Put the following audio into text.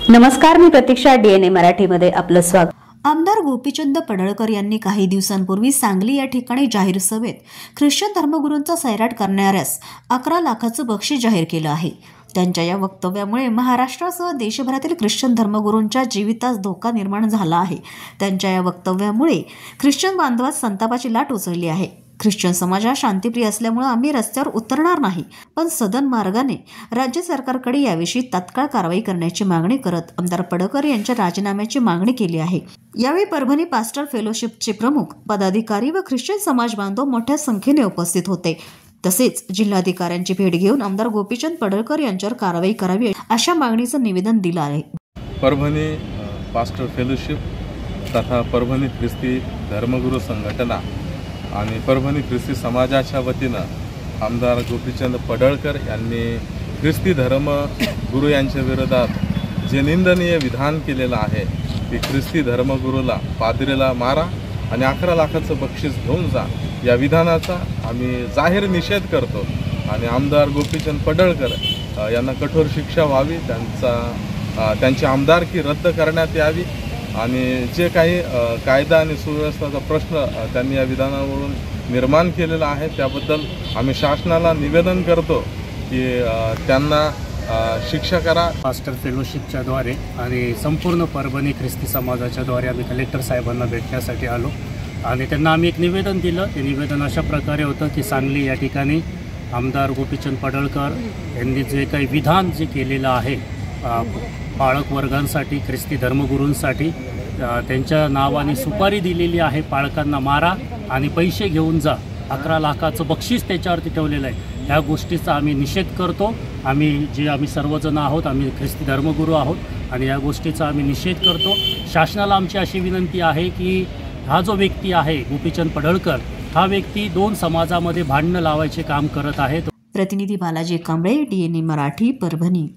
नमस्कार, मी प्रतीक्षा. DNA मराठीमध्ये आपलं स्वागत. आमदार गोपीचंद पडळकर यांनी काही दिवसांपूर्वी सांगली या ठिकाणी जाहीर सभेत ख्रिश्चन धर्मगुरूंचा सैराट करणाऱ्यास 11 लाखाचं बक्षीस जाहीर केलं आहे. त्यांच्या या वक्तव्यामुळे महाराष्ट्रासह देशभरातील ख्रिश्चन धर्मगुरूंच्या जीवितास धोका निर्माण झाला आहे. त्यांच्या या वक्तव्यामुळे ख्रिश्चन बांधवात संतापाची लाट उसळली आहे. ख्रिश्चन समाज हा शांतिप्रिय असल्यामुळे आम्ही रस्त्यावर उतरणार नाही, पण सदन मार्गाने राज्य सरकारकडे याविषयी तात्काळ कारवाई करण्याची मागणी करत आमदार पडळकर यांच्या राजीनाम्याची मागणी केली आहे. यावेळी परभणी पास्टर फेलोशिपचे प्रमुख पदाधिकारी व ख्रिश्चन समाज बांधव मोठ्या संख्येने उपस्थित होते. तसेच जिल्हाधिकाऱ्यांची भेट घेऊन आमदार गोपीचंद पडळकर यांच्यावर कारवाई करावी अशा मागणीचं निवेदन दिलं आहे. परभणी पास्टर फेलोशिप तथा परभणी ख्रिस्ती धर्मगुरू संघटना आणि परभणी ख्रिस्ती समाजाच्या वतीनं आमदार गोपीचंद पडळकर यांनी ख्रिस्ती धर्मगुरू यांच्या विरोधात जे निंदनीय विधान केलेलं आहे की ख्रिस्ती धर्मगुरूला पादरीला मारा आणि 11 लाखाचं बक्षीस घेऊन जा, या विधानाचा आम्ही जाहीर निषेध करतो आणि आमदार गोपीचंद पडळकर यांना कठोर शिक्षा व्हावी, त्यांची आमदारकी रद्द करण्यात यावी आणि जे काही कायदा आणि सुव्यवस्थेचा प्रश्न त्यांनी या विधानावरून निर्माण केलेला आहे त्याबद्दल आम्ही शासनाला निवेदन करतो की त्यांना शिक्षा करा. पास्टर फेलोशिपच्या द्वारे आणि संपूर्ण परभणी ख्रिस्ती समाजाच्या द्वारे आम्ही कलेक्टर साहेबांना भेटण्यासाठी आलो आणि त्यांना आम्ही एक निवेदन दिलं. ते निवेदन अशा प्रकारे होतं की सांगली या ठिकाणी आमदार गोपीचंद पडळकर यांनी जे काही विधान जे केलेलं आहे पाळक वर्गांसाठी, ख्रिस्ती धर्मगुरूंसाठी, त्यांच्या नावाने सुपारी दिलेली आहे, पाळकांना मारा आणि पैसे घेऊन जा, 11 लाखाचं बक्षीस त्याच्यावरती ठेवलेलं आहे. ह्या गोष्टीचा आम्ही निषेध करतो. आम्ही सर्वजण आहोत, आम्ही ख्रिस्ती धर्मगुरू आहोत आणि या गोष्टीचा आम्ही निषेध करतो. शासनाला आमची अशी विनंती आहे की हा जो व्यक्ती आहे गोपीचंद पडळकर, हा व्यक्ती 2 समाजामध्ये भांडणं लावायचे काम करत आहे. प्रतिनिधी बालाजी कांबळे, DNA मराठी, परभणी.